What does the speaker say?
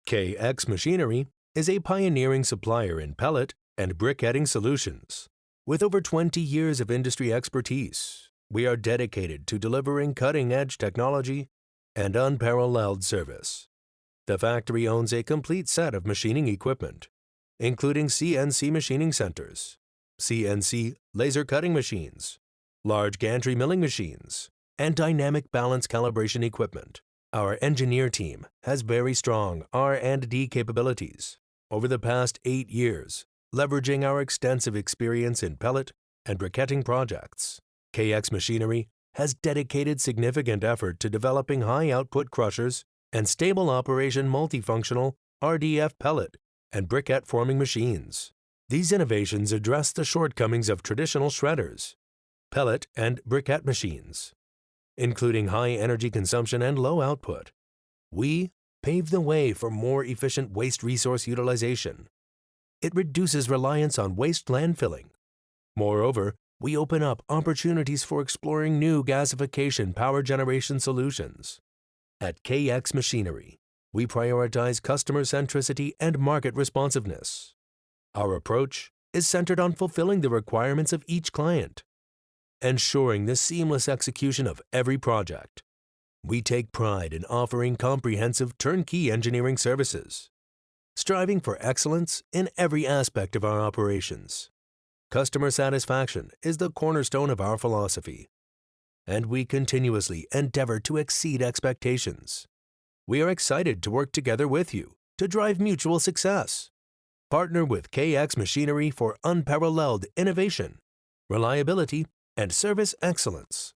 KX Machinery is a pioneering supplier in pellet and briquetting solutions. With over 20 years of industry expertise, we are dedicated to delivering cutting-edge technology and unparalleled service. The factory owns a complete set of machining equipment, including CNC machining centers, CNC laser cutting machines, large gantry milling machines, and dynamic balance calibration equipment. Our engineer team has very strong R&D capabilities over the past 8 years, leveraging our extensive experience in pellet and briquetting projects. KX Machinery has dedicated significant effort to developing high-output crushers and stable operation multifunctional RDF pellet and briquette forming machines. These innovations address the shortcomings of traditional shredders, pellet and briquette machines, including high energy consumption and low output. We pave the way for more efficient waste resource utilization. It reduces reliance on waste landfilling. Moreover, we open up opportunities for exploring new gasification power generation solutions. At KX Machinery, we prioritize customer centricity and market responsiveness. Our approach is centered on fulfilling the requirements of each client, ensuring the seamless execution of every project. We take pride in offering comprehensive turnkey engineering services, striving for excellence in every aspect of our operations. Customer satisfaction is the cornerstone of our philosophy, and we continuously endeavor to exceed expectations. We are excited to work together with you to drive mutual success. Partner with KX Machinery for unparalleled innovation, reliability, and service excellence.